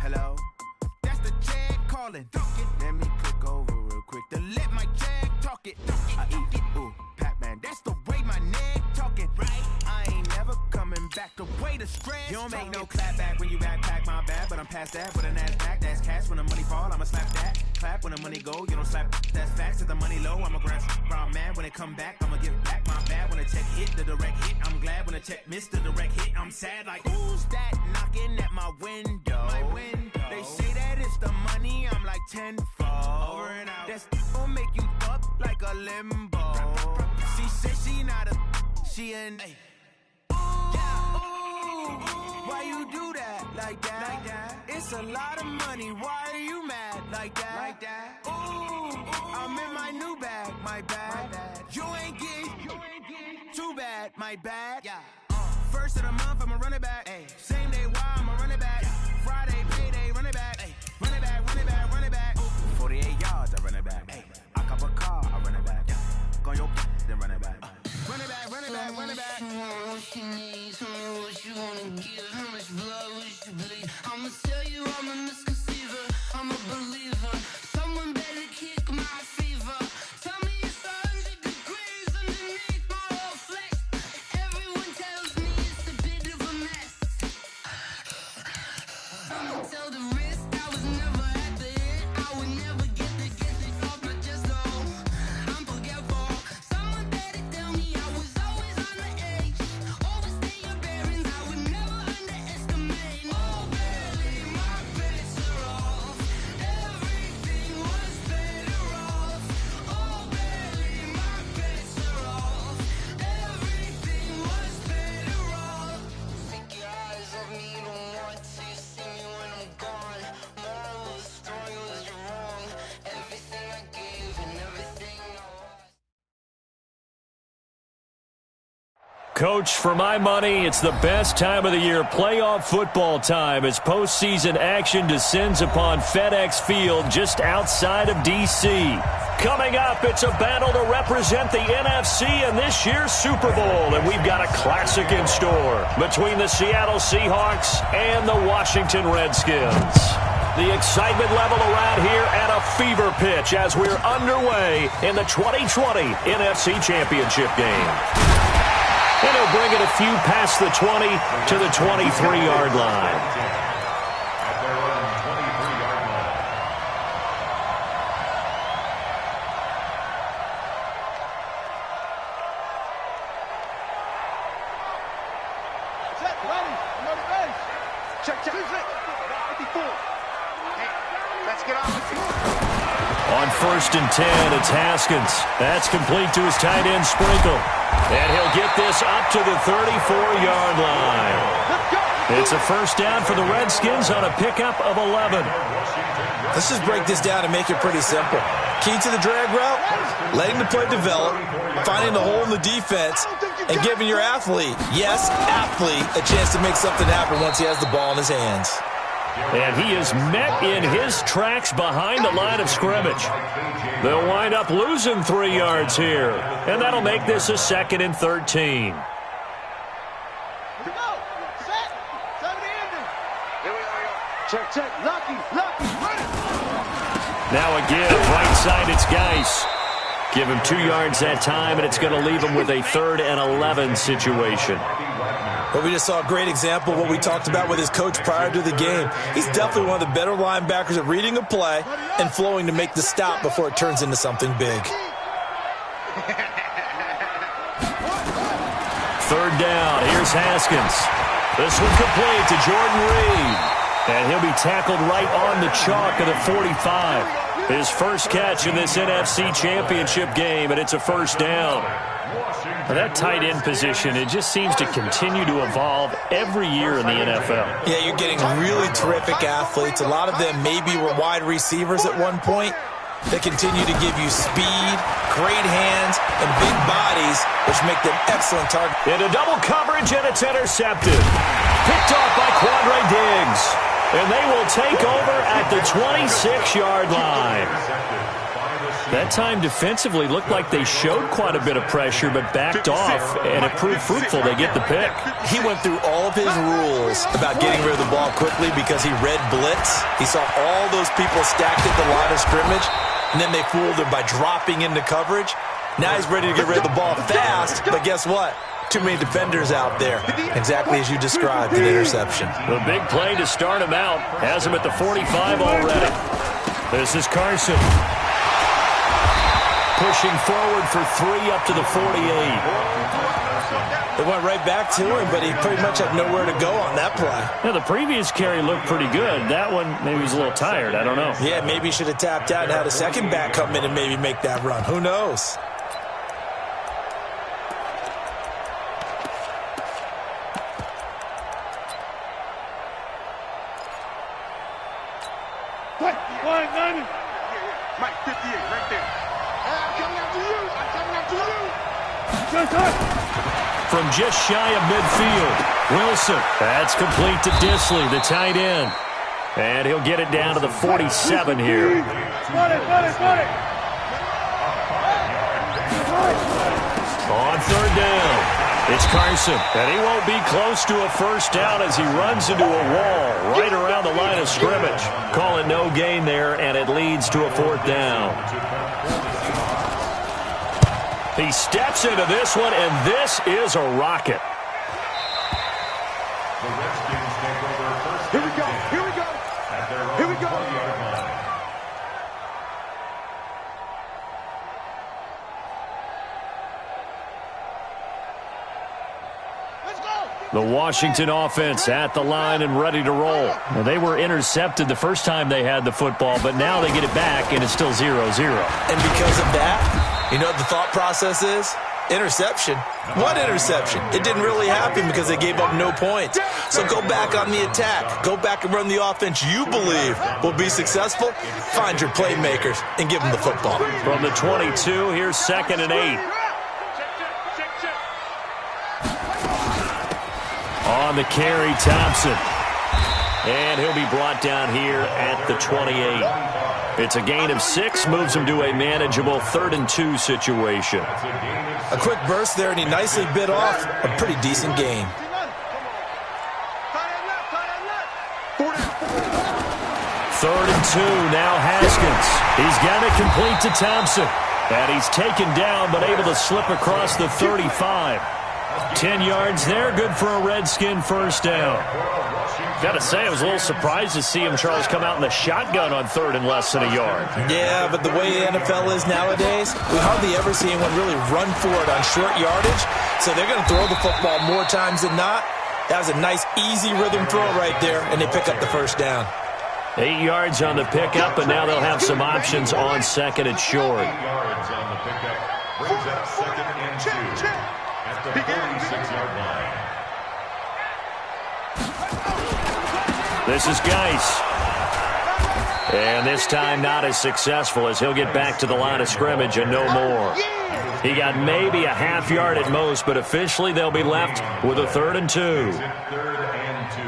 Hello? That's the jag calling. Let me click over real quick to let my jag talk it. I eat it, ooh, Pac-Man. That's the way my neck talking. Right? I ain't never coming back the way the stress. You don't make no clap back when you backpack, my bad. But I'm past that with an ass back. That's cash when the money fall. I'ma slap that. Clap when the money go. You don't slap. That's facts. If the money low, I'ma grab brown man. When it come back, I'ma give back my bad. When the check hit, the direct hit. I'm glad when the check missed the direct hit. I'm sad like, who's that knocking at my window? My window. They say that it's the money. I'm like tenfold. Over and out. That's gon' make you up like a limbo. She said she not a, she an. Ay. Why you do that like that? It's a lot of money. Why are you mad like that? Ooh, I'm in my new bag, my bad. You ain't getting too bad, my bad. Yeah. First of the month, I'ma run it back. Ay. Same day, why I'ma run it back. Friday, payday, run it back. Ay. Run it back, run it back, run it back. 48 yards, I run it back. Ay. I cop a car, I run it back. Go on your then run it back. Run it back, run it back, run it back. What you need, tell me what you wanna give. How much blood would you bleed? I'ma tell you I'm a misconceiver. I'm a believer. Someone better kick my fever. Tell me it's 100 degrees underneath my whole flesh. Everyone tells me it's a bit of a mess. I'ma tell the risk I was never at the end. I would never get it off my chest though. I'm forgetful. Someone better tell me I was always on the edge. Overstay your bearings, I would never underestimate. Oh, barely, my bets are off. Everything was better off. Oh, barely, my bets are off. Everything was better off. Think your eyes of me don't want to see me when I'm gone. Moral of the story was you're wrong. Everything I gave and everything I lost. Coach, for my money, it's the best time of the year, playoff football time, as postseason action descends upon FedEx Field just outside of D.C. Coming up, it's a battle to represent the NFC in this year's Super Bowl, and we've got a classic in store between the Seattle Seahawks and the Washington Redskins. The excitement level around here at a fever pitch as we're underway in the 2020 NFC Championship game. And he'll bring it a few past the 20 to the 23-yard line. At their own 23-yard line. Set, ready. I'm on the bench. Check. 54. Hey, let's get off. On 1st and 10, it's Haskins. That's complete to his tight end, Sprinkle. And he'll get this up to the 34-yard line. It's a first down for the Redskins on a pickup of 11. Let's just break this down and make it pretty simple. Key to the drag route, letting the play develop, finding the hole in the defense, and giving your athlete, yes, athlete, a chance to make something happen once he has the ball in his hands. And he is met in his tracks behind the line of scrimmage. They'll wind up losing 3 yards here, and that'll make this a 2nd and 13. Check. Lucky. Now again, right side, it's Geis. Give him 2 yards that time, and it's going to leave him with a 3rd and 11 situation. But we just saw a great example of what we talked about with his coach prior to the game. He's definitely one of the better linebackers at reading a play and flowing to make the stop before it turns into something big. 3rd down, here's Haskins. This one complete to Jordan Reed. And he'll be tackled right on the chalk of the 45. His first catch in this NFC Championship game, and it's a first down. Now that tight end position, it just seems to continue to evolve every year in the NFL. Yeah, you're getting really terrific athletes. A lot of them maybe were wide receivers at one point. They continue to give you speed, great hands, and big bodies, which make them excellent targets. Into double coverage, and it's intercepted. Picked off by Quandre Diggs. And they will take over at the 26-yard line. That time defensively looked like they showed quite a bit of pressure but backed off, and it proved fruitful. They get the pick. He went through all of his rules about getting rid of the ball quickly because he read blitz. He saw all those people stacked at the line of scrimmage, and then they fooled him by dropping into coverage. Now he's ready to get rid of the ball fast, but guess what? Too many defenders out there. Exactly as you described, an interception. The big play to start him out has him at the 45 already. This is Carson. Pushing forward for 3 up to the 48. They went right back to him, but he pretty much had nowhere to go on that play. Yeah, the previous carry looked pretty good. That one, maybe he was a little tired. I don't know. Yeah, maybe he should have tapped out and had a second back come in and maybe make that run. Who knows? Mike, 58, right there. I'm coming after you. I'm coming after you. From just shy of midfield, Wilson. That's complete to Disley, the tight end. And he'll get it down to the 47 here. On third down, it's Carson. And he won't be close to a first down as he runs into a wall right around the line of scrimmage. Calling no gain there, and it leads to a fourth down. He steps into this one, and this is a rocket. The Redskins take over first. Here we go. Here we go. At their own Here we go. 20-yard line. The Washington offense at the line and ready to roll. Well, they were intercepted the first time they had the football, but now they get it back, and it's still 0-0. And because of that, you know what the thought process is? Interception. What interception? It didn't really happen because they gave up no points. So go back on the attack. Go back and run the offense you believe will be successful. Find your playmakers and give them the football. From the 22, here's 2nd and 8. On the carry, Thompson. And he'll be brought down here at the 28. It's a gain of 6, moves him to a manageable 3rd and 2 situation. A quick burst there, and he nicely bit off a pretty decent gain. 3rd and 2, now Haskins. He's got it complete to Thompson. And he's taken down, but able to slip across the 35. 10 yards there, good for a Redskin first down. Got to say, I was a little surprised to see him, Charles, come out in the shotgun on 3rd and less than a yard. Yeah, but the way the NFL is nowadays, we hardly ever see anyone really run for it on short yardage. So they're going to throw the football more times than not. That was a nice, easy rhythm throw right there, and they pick up the first down. 8 yards on the pickup, and now they'll have some options on 2nd and short. 8 yards on the pickup brings up 2nd and 2 at the 46-yard line. This is Geis. And this time not as successful as he'll get back to the line of scrimmage and no more. He got maybe a half yard at most, but officially they'll be left with a 3rd and 2. 3rd and 2.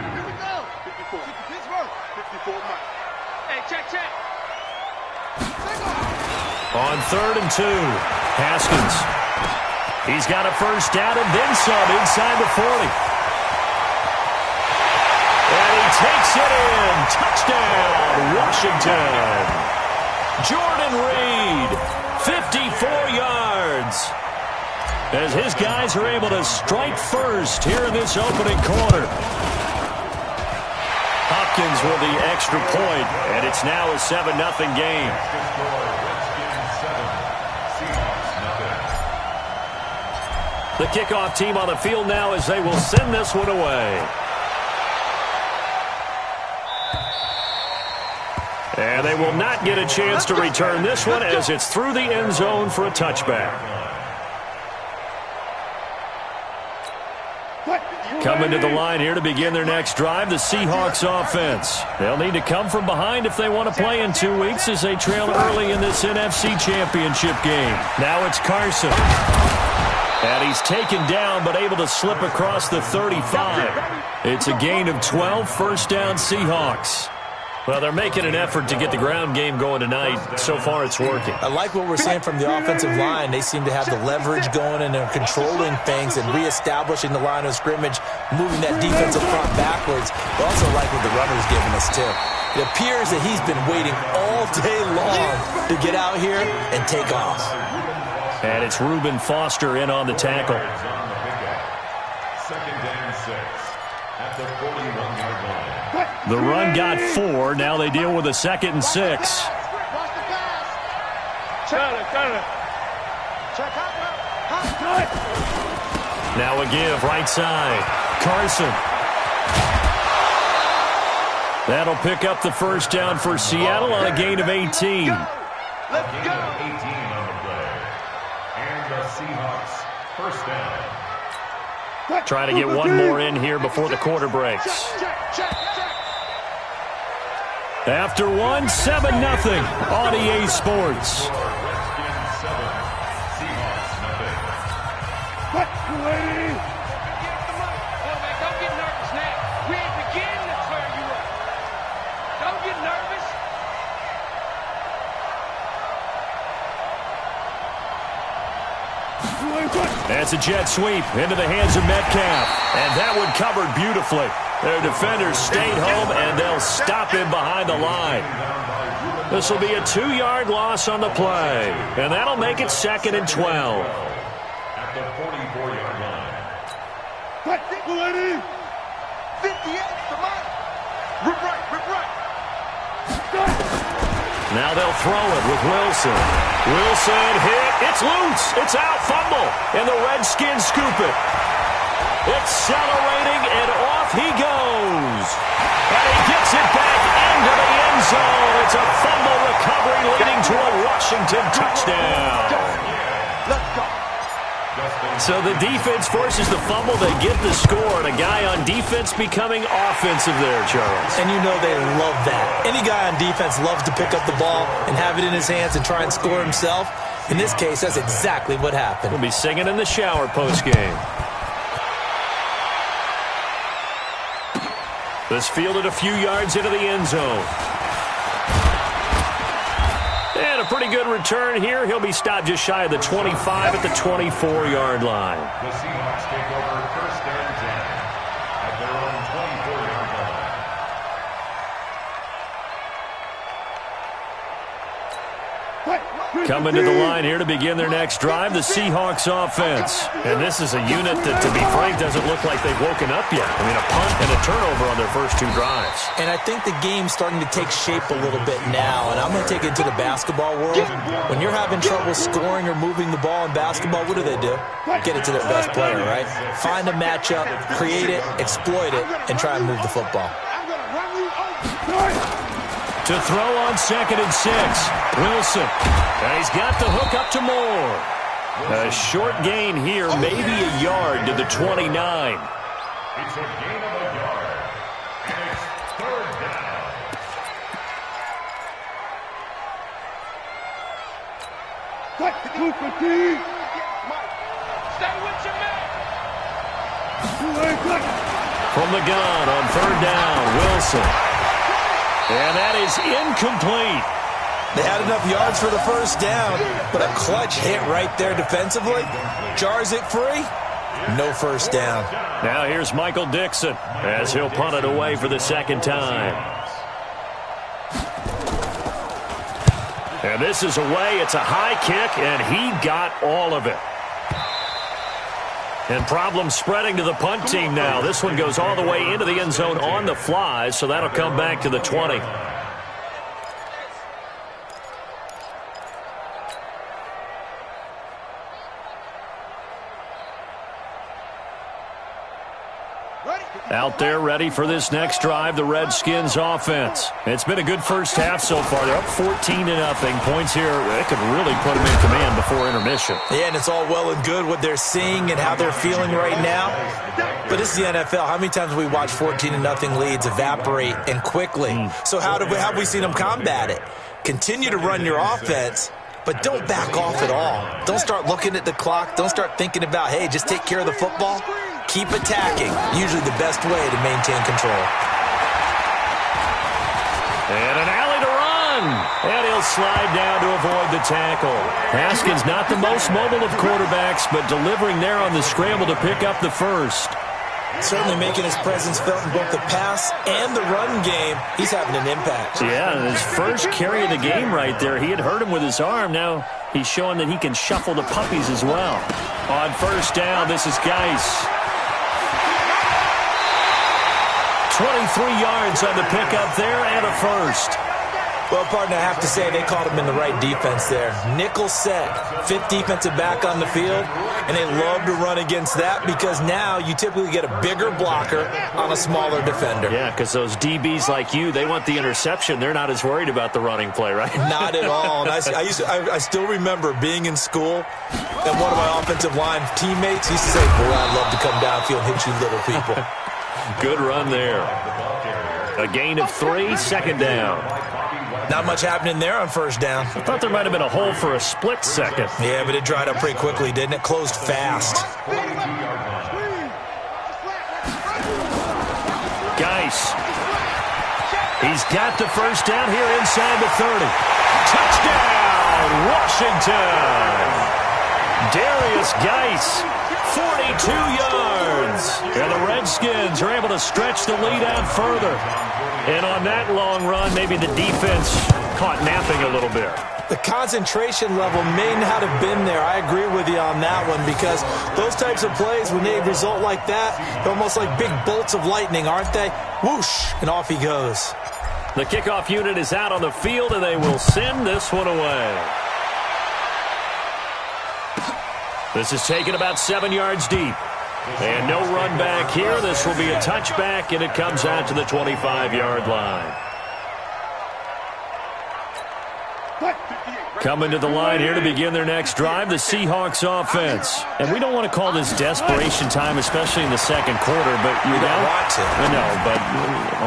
On 3rd and 2, Haskins. He's got a first down and then some inside the 40. And he takes it in. Touchdown, Washington. Jordan Reed, 54 yards. As his guys are able to strike first here in this opening quarter. Hopkins with the extra point, and it's now a 7-0 game. The kickoff team on the field now as they will send this one away. And they will not get a chance to return this one as it's through the end zone for a touchback. Coming to the line here to begin their next drive, the Seahawks offense. They'll need to come from behind if they want to play in 2 weeks as they trail early in this NFC Championship game. Now it's Carson. And he's taken down but able to slip across the 35. It's a gain of 12, first down Seahawks. Well, they're making an effort to get the ground game going tonight. So far, it's working. I like what we're seeing from the offensive line. They seem to have the leverage going, and they're controlling things and reestablishing the line of scrimmage, moving that defensive front backwards. I also like what the runner's giving us, too. It appears that he's been waiting all day long to get out here and take off. And it's Reuben Foster in on the tackle. Second and 6 at the 41-yard line. The run got 4. Now they deal with a 2nd and 6. Now a give right side. Carson. That'll pick up the first down for Seattle on a gain of 18. Let's go. 18 on the play. And the Seahawks first down. Trying to get one more in here before the quarter breaks. After 1, 7-0 on EA Sports. Redskins 7, Seahawks nothing. Don't get nervous now. We ain't beginning to clear you up. Don't get nervous. That's a jet sweep into the hands of Metcalf. And that one covered beautifully. Their defenders stayed home, and they'll stop him behind the line. This will be a 2-yard loss on the play. And that'll make it 2nd and 12. At the 44-yard line. 58 to Mike. Rip right. Now they'll throw it with Wilson. Wilson hit. It's loose. It's out. Fumble. And the Redskins scoop it. Accelerating, and off he goes. And he gets it back into the end zone. It's a fumble recovery leading to a Washington touchdown. Let's go. So the defense forces the fumble. They get the score, and a guy on defense becoming offensive there, Charles. And you know they love that. Any guy on defense loves to pick up the ball and have it in his hands and try and score himself. In this case, that's exactly what happened. We'll be singing in the shower postgame. This fielded a few yards into the end zone. And a pretty good return here. He'll be stopped just shy of the 25 at the 24-yard line. The Seahawks take over first and 10 at their own 24-yard line. Coming to the line here to begin their next drive, the Seahawks offense. And this is a unit that, to be frank, doesn't look like they've woken up yet. I mean, a punt and a turnover on their first 2 drives. And I think the game's starting to take shape a little bit now, and I'm going to take it to the basketball world. When you're having trouble scoring or moving the ball in basketball, what do? Get it to their best player, right? Find a matchup, create it, exploit it, and try and move the football. To throw on 2nd and 6, Wilson. And he's got the hook up to Moore. A short gain here, maybe a yard to the 29. It's a gain of a yard. And it's third down. Stay with your man. From the gun on 3rd down, Wilson. And that is incomplete. They had enough yards for the first down, but a clutch hit right there defensively. Jars it free. No first down. Now here's Michael Dixon as he'll punt it away for the 2nd time. And this is away. It's a high kick, and he got all of it. And problems spreading to the punt team now. This one goes all the way into the end zone on the fly, so that'll come back to the 20. Out there ready for this next drive, the Redskins offense. It's been a good first half so far. They're up 14-0. Points here, they could really put them in command before intermission. Yeah, and it's all well and good what they're seeing and how they're feeling right now. But this is the NFL. How many times have we watched 14-0 leads evaporate and quickly? So how have we seen them combat it? Continue to run your offense, but don't back off at all. Don't start looking at the clock. Don't start thinking about, hey, just take care of the football. Keep attacking. Usually the best way to maintain control. And he'll slide down to avoid the tackle. Haskins not the most mobile of quarterbacks, but delivering there on the scramble to pick up the first. Certainly making his presence felt in both the pass and the run game. He's having an impact. Yeah, his first carry of the game right there. He had hurt him with his arm. Now he's showing that he can shuffle the puppies as well. On first down, this is Geis. 23 yards on the pickup there and a first. Well, partner, I have to say they called him in the right defense there. Nickel set, fifth defensive back on the field, and they love to run against that because now you typically get a bigger blocker on a smaller defender. Yeah, because those DBs like you, they want the interception. They're not as worried about the running play, right? Not at all. And I still remember being in school, and one of my offensive line teammates used to say, boy, I'd love to come downfield and hit you little people. Good run there. A gain of 3, second down. Not much happening there on first down. I thought there might have been a hole for a split second. Yeah, but it dried up pretty quickly, didn't it? Closed fast. Geis. He's got the first down here inside the 30. Touchdown, Washington. Darius Geis, 42 yards. And the Redskins are able to stretch the lead out further. And on that long run, maybe the defense caught napping a little bit. The concentration level may not have been there. I agree with you on that one because those types of plays, when they result like that, they're almost like big bolts of lightning, aren't they? Whoosh, and off he goes. The kickoff unit is out on the field, and they will send this one away. This is taken about 7 yards deep. And no run back here. This will be a touchback, and it comes out to the 25-yard line. Coming to the line here to begin their next drive, the Seahawks offense. And we don't want to call this desperation time, especially in the second quarter, but you're down. Want to. I know, but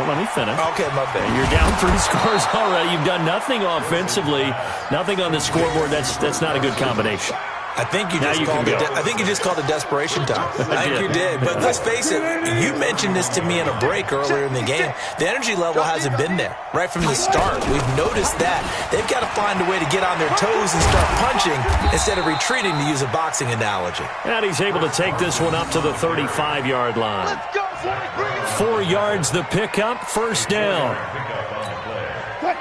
let me finish. Okay, my bad. You're down 3 scores already. You've done nothing offensively, nothing on the scoreboard. That's not a good combination. I think you just called it desperation time. I think you did. But let's face it, you mentioned this to me in a break earlier in the game. The energy level hasn't been there right from the start. We've noticed that. They've got to find a way to get on their toes and start punching instead of retreating, to use a boxing analogy. And he's able to take this one up to the 35-yard line. 4 yards the pickup, first down.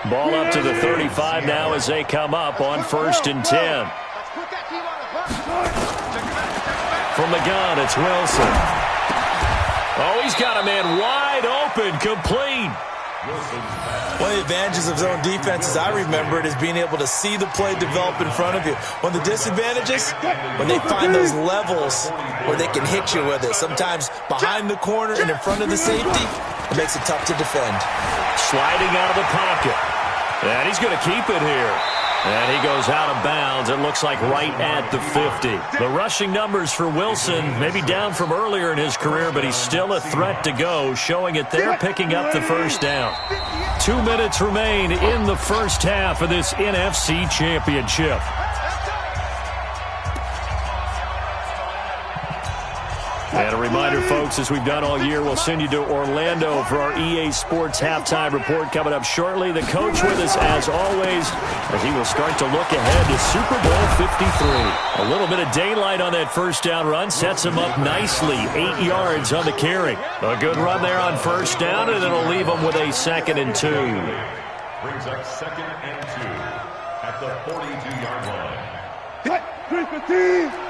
Ball up to the 35 now as they come up on 1st and 10. From the gun, it's Wilson. Oh, he's got a man wide open, complete. One of the advantages of zone defenses, I remember it, is being able to see the play develop in front of you. One of the disadvantages, when they find those levels where they can hit you with it, sometimes behind the corner and in front of the safety, it makes it tough to defend. Sliding out of the pocket. And he's going to keep it here. And he goes out of bounds. It looks like right at the 50. The rushing numbers for Wilson, maybe down from earlier in his career, but he's still a threat to go, showing it there, picking up the first down. 2 minutes remain in the first half of this NFC Championship. And a reminder, folks, as we've done all year, we'll send you to Orlando for our EA Sports Halftime Report coming up shortly. The coach with us, as always, as he will start to look ahead to Super Bowl 53. A little bit of daylight on that first down run sets him up nicely. 8 yards on the carry. A good run there on first down, and it'll leave him with a 2nd and 2. Brings up 2nd and 2 at the 42-yard line. Cut! 3-15!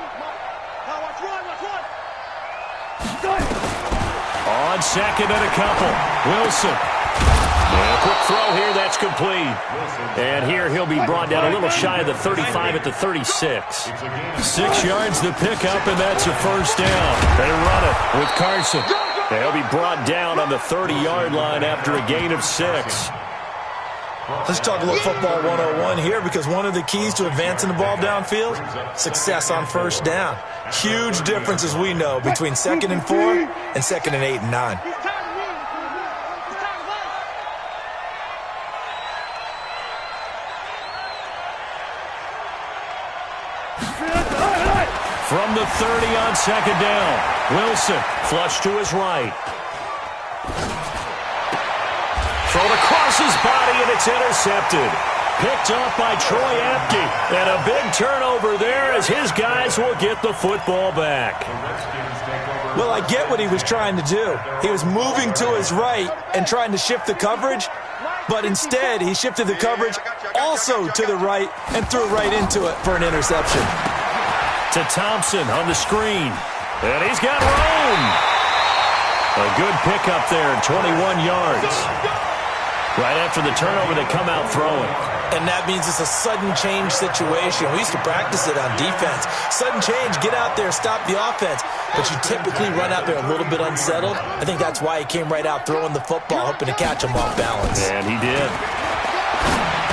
On 2nd and a couple. Wilson. And a quick throw here. That's complete. And here he'll be brought down a little shy of the 35 at the 36. 6 yards the pickup, and that's a first down. They run it with Carson. And he'll be brought down on the 30-yard line after a gain of 6. Let's talk a little football 101 here, because one of the keys to advancing the ball downfield, success on first down. Huge difference, as we know, between 2nd and 4 and 2nd and 8 and 9. From the 30 on 2nd down, Wilson flush to his right. Thrown across his body, and it's intercepted. picked off by Troy Apke. And a big turnover there as his guys will get the football back. Well, I get what he was trying to do. He was moving to his right and trying to shift the coverage, but instead he shifted the coverage also to the right and threw right into it for an interception. To Thompson on the screen. And he's got room. A good pickup there, 21 yards. Right after the turnover, they come out throwing. And that means it's a sudden change situation. We used to practice it on defense. Sudden change, get out there, stop the offense. But you typically run out there a little bit unsettled. I think that's why he came right out throwing the football, hoping to catch him off balance. And he did.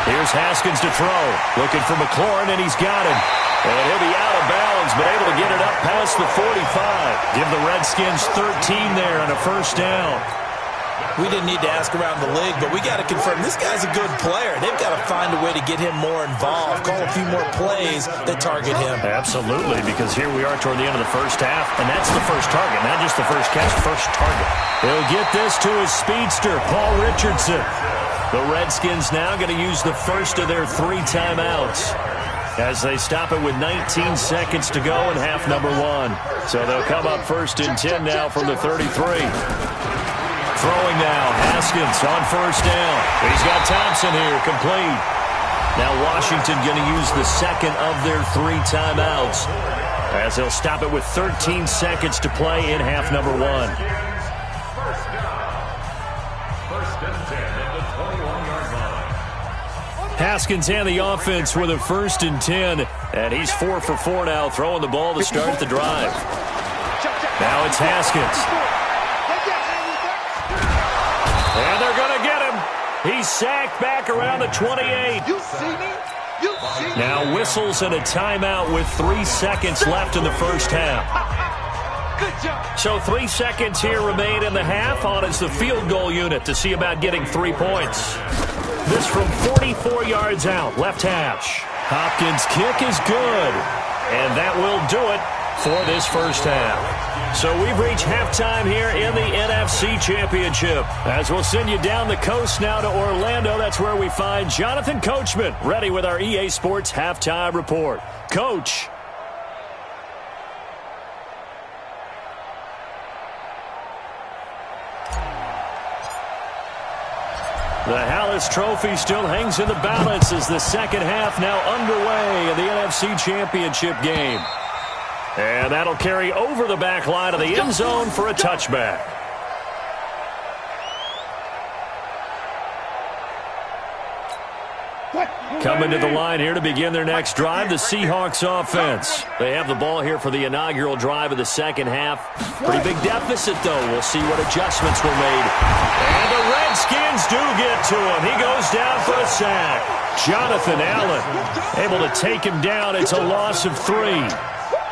Here's Haskins to throw. Looking for McLaurin, and he's got him. And he'll be out of bounds, but able to get it up past the 45. Give the Redskins 13 there on a first down. We didn't need to ask around the league, but we got to confirm this guy's a good player. They've got to find a way to get him more involved, call a few more plays that target him. Absolutely, because here we are toward the end of the first half, and that's the first target, not just the first catch, first target. He'll get this to his speedster, Paul Richardson. The Redskins now going to use the first of their 3 timeouts as they stop it with 19 seconds to go in half number 1. So they'll come up first and 10 now from the 33. Throwing now, Haskins on first down. He's got Thompson here, complete. Now Washington going to use the second of their 3 timeouts as they'll stop it with 13 seconds to play in half number 1. First and 10 at the 21-yard line. Haskins and the offense with a first and 10, and he's 4 for 4 now, throwing the ball to start the drive. Now it's Haskins. And they're going to get him. He's sacked back around the 28. You see me? You see me? Now whistles and a timeout with 3 seconds left in the first half. Good job. So 3 seconds here remain in the half on as the field goal unit to see about getting 3 points. This from 44 yards out, left hash. Hopkins' kick is good. And that will do it for this first half. So we've reached halftime here in the NFC Championship. As we'll send you down the coast now to Orlando, that's where we find Jonathan Coachman ready with our EA Sports Halftime Report. Coach. The Hallis Trophy still hangs in the balance as the second half now underway in the NFC Championship game. And that'll carry over the back line of the end zone for a touchback. Coming to the line here to begin their next drive, the Seahawks offense. They have the ball here for the inaugural drive of the second half. Pretty big deficit, though. We'll see what adjustments were made. And the Redskins do get to him. He goes down for a sack. Jonathan Allen able to take him down. It's a loss of 3.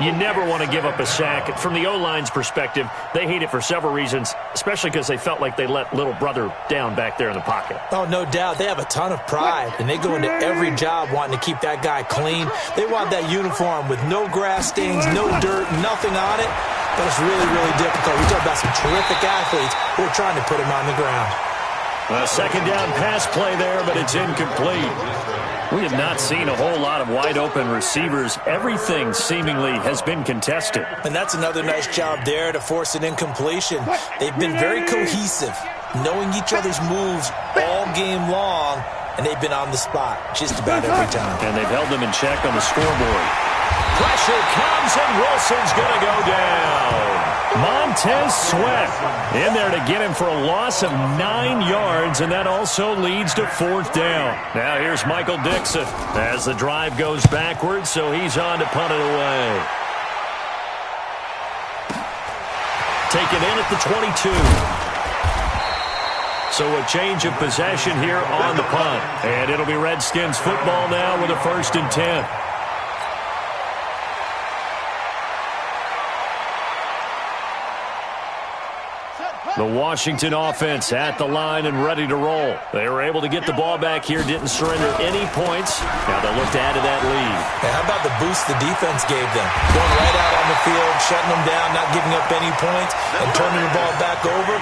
You never want to give up a sack. From the O-line's perspective, they hate it for several reasons, especially because they felt like they let little brother down back there in the pocket. Oh, no doubt. They have a ton of pride, and they go into every job wanting to keep that guy clean. They want that uniform with no grass stains, no dirt, nothing on it. But it's really, really difficult. We talk about some terrific athletes who are trying to put him on the ground. A second down pass play there, but it's incomplete. We have not seen a whole lot of wide-open receivers. Everything seemingly has been contested. And that's another nice job there to force an incompletion. They've been very cohesive, knowing each other's moves all game long, and they've been on the spot just about every time. And they've held them in check on the scoreboard. Pressure comes, and Wilson's going to go down. Montez Sweat in there to get him for a loss of 9 yards, and that also leads to fourth down. Now here's Michael Dixon as the drive goes backwards, so he's on to punt it away. Taken in at the 22. So a change of possession here on the punt. And it'll be Redskins football now with a first and 10. The Washington offense at the line and ready to roll. They were able to get the ball back here, didn't surrender any points. Now they'll look to add to that lead. Yeah, how about the boost the defense gave them? Going right out on the field, shutting them down, not giving up any points, and turning the ball back over.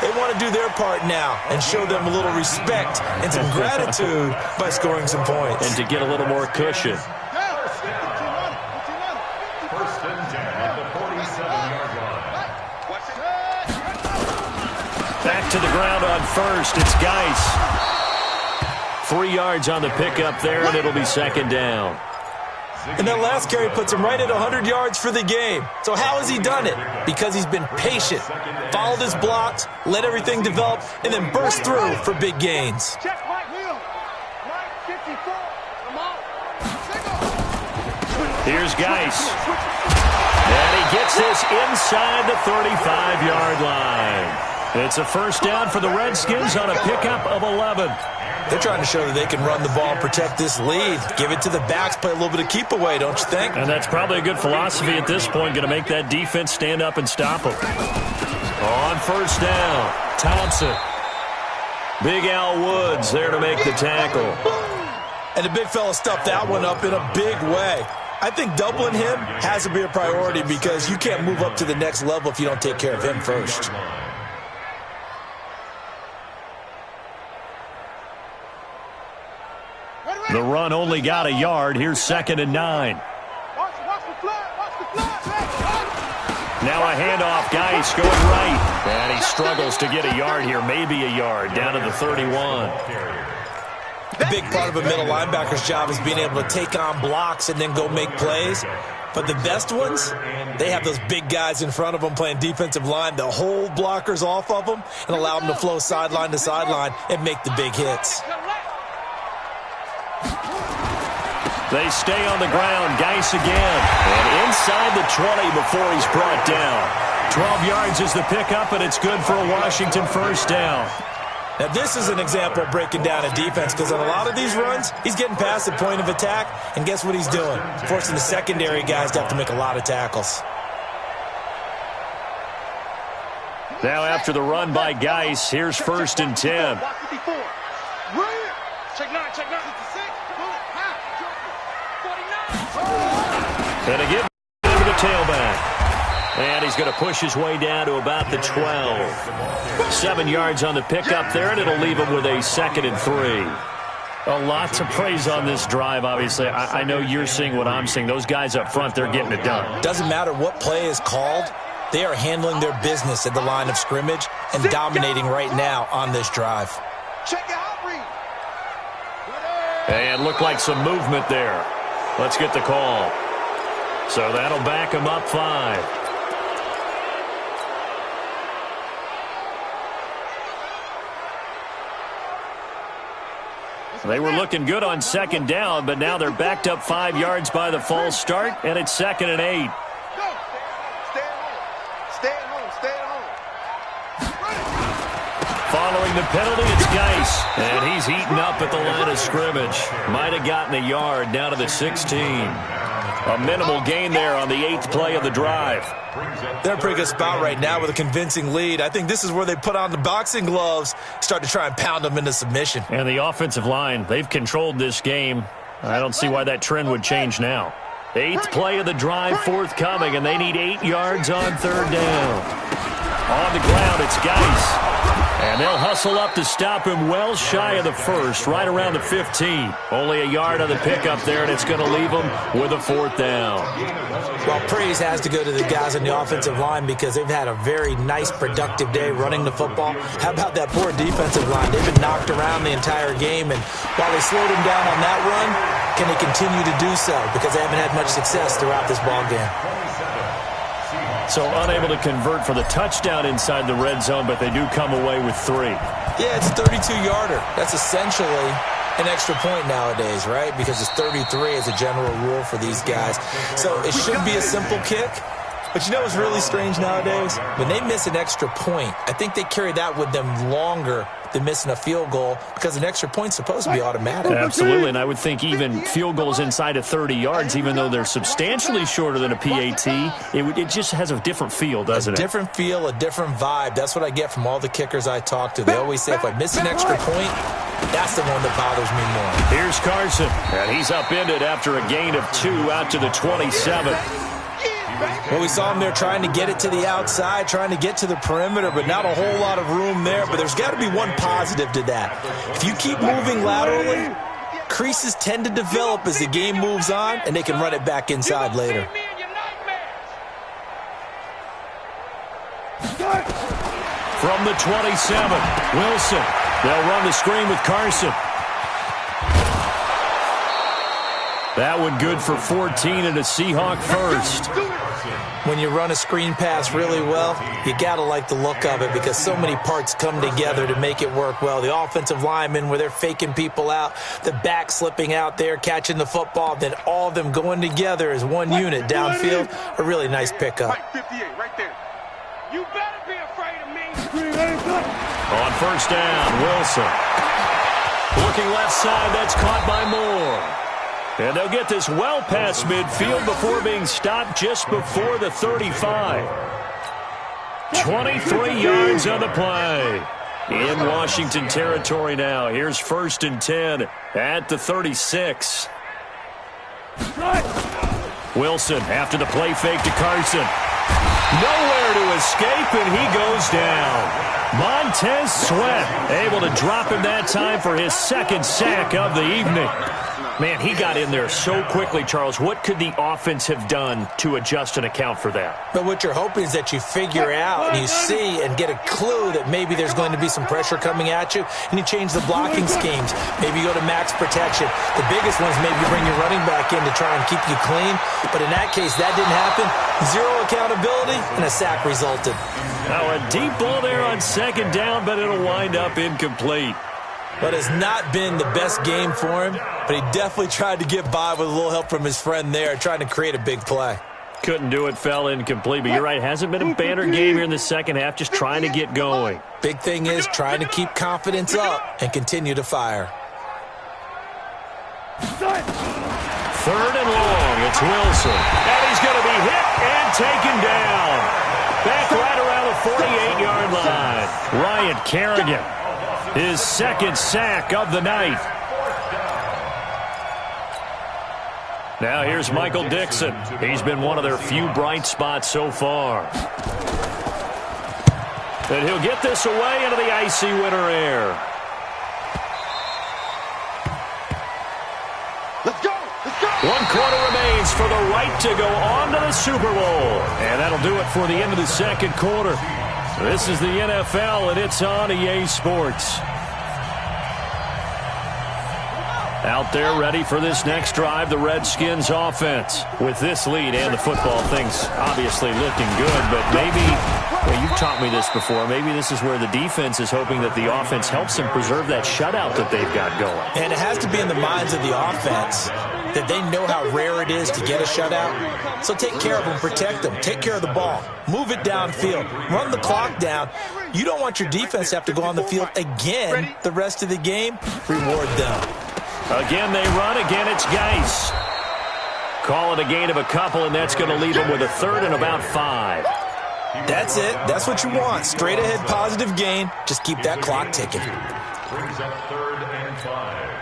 They want to do their part now and show them a little respect and some gratitude by scoring some points. And to get a little more cushion. First and 10 at the 47-yard line. Back to the ground on first. It's Geis. 3 yards on the pickup there, and it'll be second down. And that last carry puts him right at 100 yards for the game. So how has he done it? Because he's been patient, followed his blocks, let everything develop, and then burst through for big gains. Check right wheel. Right 54. Come on. Here's Geis. And he gets this inside the 35-yard line. It's a first down for the Redskins on a pickup of 11. They're trying to show that they can run the ball and protect this lead. Give it to the backs, play a little bit of keep away, don't you think? And that's probably a good philosophy at this point, going to make that defense stand up and stop them. On first down, Thompson. Big Al Woods there to make the tackle. And the big fella stuffed that one up in a big way. I think doubling him has to be a priority because you can't move up to the next level if you don't take care of him first. The run only got a yard. Here's second and 9. Now a handoff. Geis going right. And he struggles to get a yard here. Maybe a yard. Down to the 31. A big part of a middle linebacker's job is being able to take on blocks and then go make plays. But the best ones, they have those big guys in front of them playing defensive line that hold blockers off of them and allow them to flow sideline to sideline and make the big hits. They stay on the ground. Geis again. And inside the 20 before he's brought down. 12 yards is the pickup, and it's good for a Washington first down. Now, this is an example of breaking down a defense because on a lot of these runs, he's getting past the point of attack, and guess what he's doing? Forcing the secondary guys to have to make a lot of tackles. Now after the run by Geis, here's first and 10. Check 9, check 9. And again, over the tailback. And he's going to push his way down to about the 12. 7 yards on the pickup there, and it'll leave him with a second and 3. A lot to praise on this drive, obviously. I know you're seeing what I'm seeing. Those guys up front, they're getting it done. Doesn't matter what play is called. They are handling their business at the line of scrimmage and dominating right now on this drive. Check out read. And looked like some movement there. Let's get the call. So that'll back him up 5. They were looking good on second down, but now they're backed up 5 yards by the false start, and it's second and 8. Go. Stay at home. Stay at home. Stay at home. Following the penalty, it's Geis, and he's heating up at the line of scrimmage. Might have gotten a yard down to the 16. A minimal gain there on the 8th play of the drive. They're in a pretty good spot right now with a convincing lead. I think this is where they put on the boxing gloves, start to try and pound them into submission. And the offensive line, they've controlled this game. I don't see why that trend would change now. 8th play of the drive forthcoming, and they need 8 yards on third down. On the ground, it's Geis. And they'll hustle up to stop him well shy of the first, right around the 15. Only a yard on the pickup there, and it's going to leave them with a 4th down. Well, praise has to go to the guys on the offensive line because they've had a very nice, productive day running the football. How about that poor defensive line? They've been knocked around the entire game, and while they slowed him down on that run, can they continue to do so? Because they haven't had much success throughout this ball game. So unable to convert for the touchdown inside the red zone, but they do come away with 3. Yeah, it's a 32-yarder. That's essentially an extra point nowadays, right? Because it's 33 as a general rule for these guys. So it should be a simple kick. But you know what's really strange nowadays? When they miss an extra point, I think they carry that with them longer than missing a field goal because an extra point's supposed to be automatic. Absolutely, and I would think even field goals inside of 30 yards, even though they're substantially shorter than a PAT, it just has a different feel, doesn't it? A different feel, a different vibe. That's what I get from all the kickers I talk to. They always say if I miss an extra point, that's the one that bothers me more. Here's Carson, and he's upended after a gain of 2 out to the 27. Well, we saw him there trying to get it to the outside, trying to get to the perimeter, but not a whole lot of room there. But there's got to be one positive to that. If you keep moving laterally, creases tend to develop as the game moves on, and they can run it back inside later. From the 27, Wilson. They'll run the screen with Carson. That one good for 14 and a Seahawk first. When you run a screen pass really well, you got to like the look of it because so many parts come together to make it work well. The offensive linemen, where they're faking people out, the back slipping out there, catching the football, then all of them going together as one unit downfield. A really nice pickup. Right, 58, right there. You better be afraid of me. On first down, Wilson. Looking left side, that's caught by Moore. And they'll get this well past midfield before being stopped just before the 35. 23 yards on the play. In Washington territory now. Here's first and 10 at the 36. Wilson after the play fake to Carson. Nowhere to escape, and he goes down. Montez Sweat able to drop him that time for his second sack of the evening. Man, he got in there so quickly, Charles. What could the offense have done to adjust and account for that? But what you're hoping is that you figure out and you see and get a clue that maybe there's going to be some pressure coming at you, and you change the blocking schemes. Maybe you go to max protection. The biggest one is maybe bring your running back in to try and keep you clean. But in that case, that didn't happen. Zero accountability, and a sack resulted. Now, a deep ball there on second down, but it'll wind up incomplete. But it's not been the best game for him, but he definitely tried to get by with a little help from his friend there, trying to create a big play. Couldn't do it, fell incomplete, but you're right, hasn't been a banner game here in the second half, just trying to get going. Big thing is trying to keep confidence up and continue to fire. Third and long, it's Wilson. And he's going to be hit and taken down. Back right around the 48-yard line. Ryan Kerrigan, his second sack of the night. Now here's Michael Dixon. He's been one of their few bright spots so far. And he'll get this away into the icy winter air. Let's go! Let's go! 1 quarter remains for the right to go on to the Super Bowl. And that'll do it for the end of the second quarter. This is the NFL, and it's on EA Sports. Out there ready for this next drive, the Redskins offense. With this lead and the football, things obviously looking good, but maybe, well, you've taught me this before, maybe this is where the defense is hoping that the offense helps them preserve that shutout that they've got going. And it has to be in the minds of the offense that they know how rare it is to get a shutout. So take care of them, protect them, take care of the ball, move it downfield, run the clock down. You don't want your defense to have to go on the field again the rest of the game. Reward them. Again, they run. Again, it's Geis. Call it a gain of a couple, and that's going to leave them with a third and about 5. That's it. That's what you want. Straight ahead, positive gain. Just keep that clock ticking. Brings up third and 5.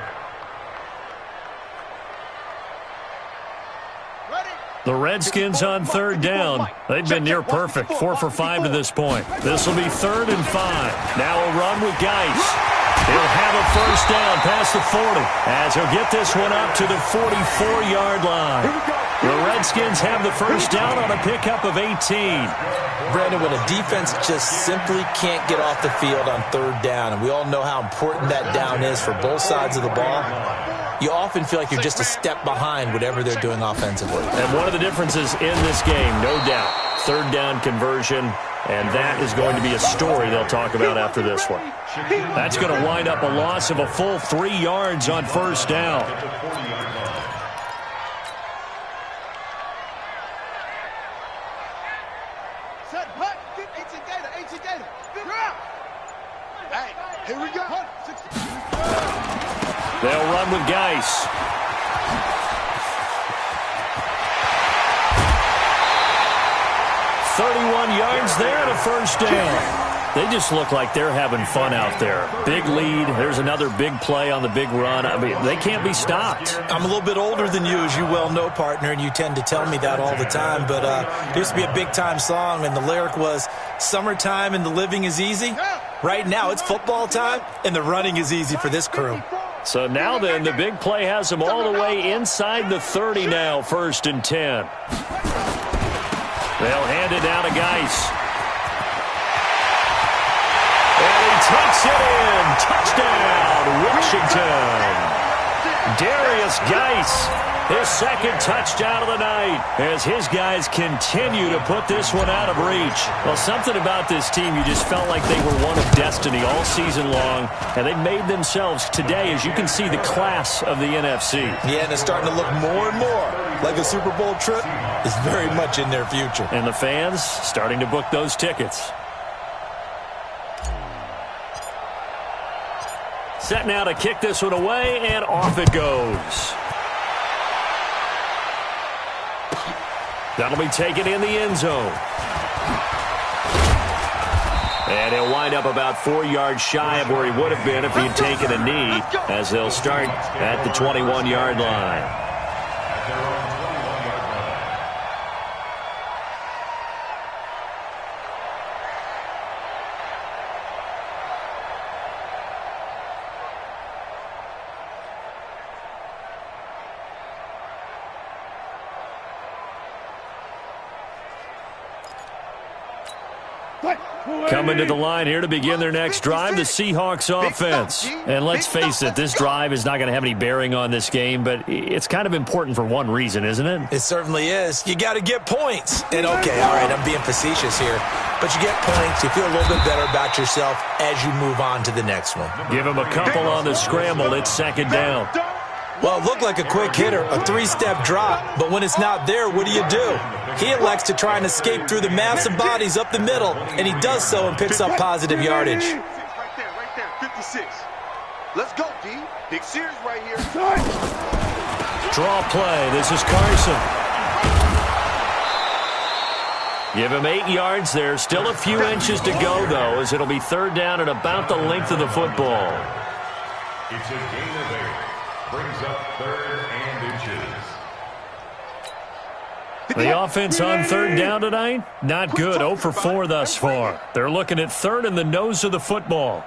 The Redskins on third down. They've been near perfect. 4 for 5 to this point. This will be third and 5. Now a run with Geis. He'll have a first down past the 40 as he'll get this one up to the 44-yard line. The Redskins have the first down on a pickup of 18. Brandon, when a defense just simply can't get off the field on third down, and we all know how important that down is for both sides of the ball, you often feel like you're just a step behind whatever they're doing offensively. And one of the differences in this game, no doubt, third down conversion, and that is going to be a story they'll talk about after this one. That's going to wind up a loss of a full 3 yards on first down. Hey, here we go. They'll run with Geis. "31 yards there and a first down. They just look like they're having fun out there. Big lead. There's another big play on the big run. I mean, they can't be stopped. I'm a little bit older than you, as you well know, partner, and you tend to tell me that all the time. But there used to be a big-time song, and the lyric was, "Summertime and the living is easy." Right now, it's football time, and the running is easy for this crew. So now then, the big play has them all the way inside the 30 now, 1st and 10. They'll hand it down to Geis. And he takes it in. Touchdown, Washington. Darius Geis, his 2nd touchdown of the night, as his guys continue to put this one out of reach. Well, something about this team, you just felt like they were one of destiny all season long, and they made themselves today, as you can see, the class of the NFC. Yeah, and it's starting to look more and more like a Super Bowl trip is very much in their future. And the fans starting to book those tickets. Set now to kick this one away, and off it goes. That'll be taken in the end zone. And he'll wind up about 4 yards shy of where he would have been if he'd taken a knee, as they'll start at the 21-yard line. Coming to the line here to begin their next drive, the Seahawks offense. And let's face it, this drive is not going to have any bearing on this game, but it's kind of important for one reason, isn't it? It certainly is. You got to get points. And okay, all right, I'm being facetious here, but you get points, you feel a little bit better about yourself as you move on to the next one. Give him a couple on the scramble. It's 2nd down. Well, it looked like a quick hitter, a 3-step drop, but when it's not there, what do? He elects to try and escape through the massive bodies up the middle, and he does so and picks up positive yardage. Right there, 56. Let's go, D. Big series right here. Draw play. This is Carson. Give him 8 yards there. Still a few inches to go, though, as it'll be 3rd down at about the length of the football. It's a gain of 8. Brings up 3rd and inches. The offense on 3rd down tonight, not good. 0 for 4 thus far. They're looking at 3rd and the nose of the football.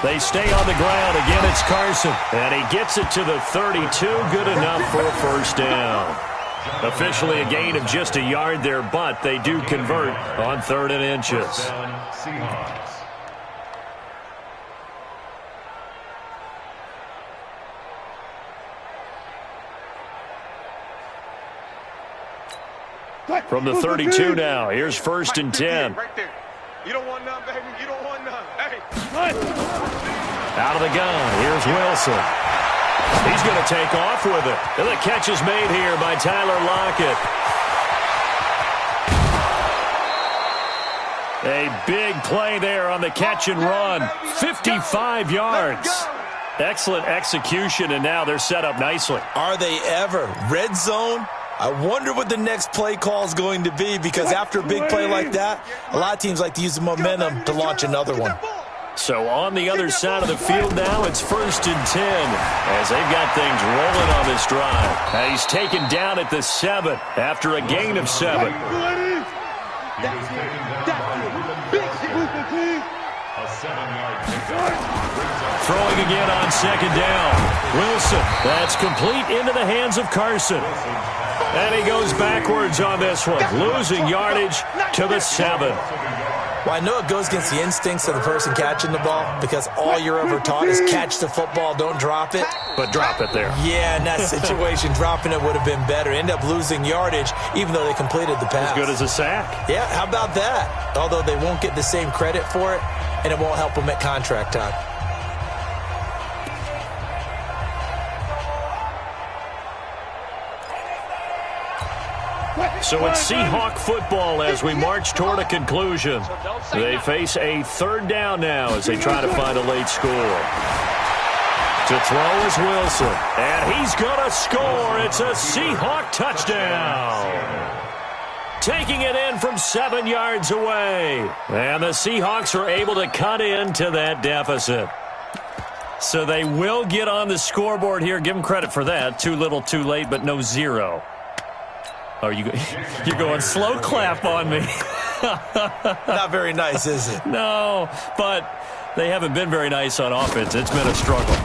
They stay on the ground. Again, it's Carson. And he gets it to the 32. Good enough for a 1st down. Officially a gain of just a yard there, but they do convert on 3rd and inches. Seahawks. From the 32 now, here's 1st and 10. Right there. You don't want none, baby. You don't want none. Hey. Out of the gun, here's Wilson. He's going to take off with it. And the catch is made here by Tyler Lockett. A big play there on the catch and run. 55 yards. Excellent execution, and now they're set up nicely. Are they ever? Red zone? I wonder what the next play call is going to be, because after a big play like that, a lot of teams like to use the momentum to launch another one. So on the other side of the field now, it's 1st and 10 as they've got things rolling on this drive. And he's taken down at the 7 after a gain of 7. Throwing again on 2nd down. Wilson, that's complete into the hands of Carson. And he goes backwards on this one, losing yardage to the 7. Well, I know it goes against the instincts of the person catching the ball, because all you're ever taught is catch the football, don't drop it. But drop it there. Yeah, in that situation, dropping it would have been better. End up losing yardage, even though they completed the pass. As good as a sack. Yeah, how about that? Although they won't get the same credit for it, and it won't help them at contract time. So it's Seahawk football as we march toward a conclusion. They face a 3rd down now as they try to find a late score. To throw is Wilson, and he's going to score. It's a Seahawk touchdown. taking it in from 7 yards away. And the Seahawks are able to cut into that deficit. So they will get on the scoreboard here. Give them credit for that. Too little, too late, but no zero. Oh, you're going slow clap on me. Not very nice, is it? No, but they haven't been very nice on offense. It's been a struggle.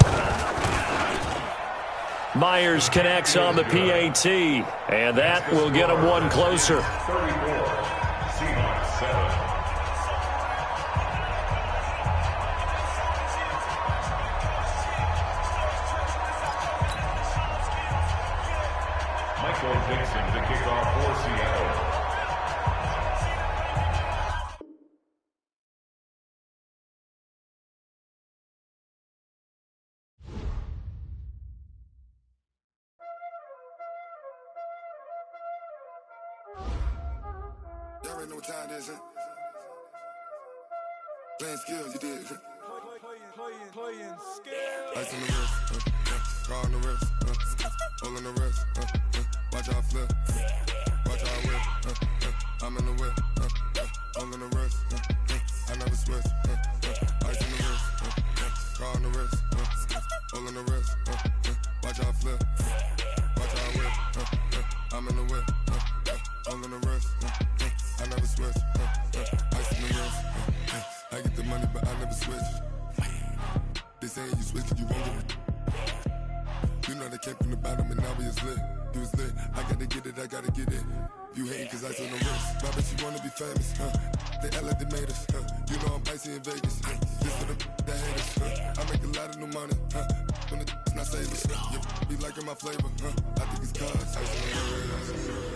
Myers connects on the PAT, and that will get him one closer. 34, Seahawks 7. Michael Dixon to kick off for Seattle. Y'all already know what time it is, huh? Playing skills, you did. Playing skills. Ice on the wrist, car on the wrist, hole on the wrist, watch out flip, watch out whip, I'm in the whip, hole on the wrist, I never switch, ice on the wrist, car on the wrist, hole on the wrist, watch out flip, watch out whip, I'm in the whip, hole on the wrist, I never switch, ice on the wrist, I get the money but I never switch. They saying you switch cause you won't get it. You know they came from the bottom and now we is lit. You was lit, I gotta get it, I gotta get it. You hating cause ice on the wrist. Why bet you wanna be famous, They act like they made us, You know I'm icy in Vegas, This for the that hate us, I make a lot of new money, When it's not savers, You be liking my flavor, I think it's cause ice on the wrist.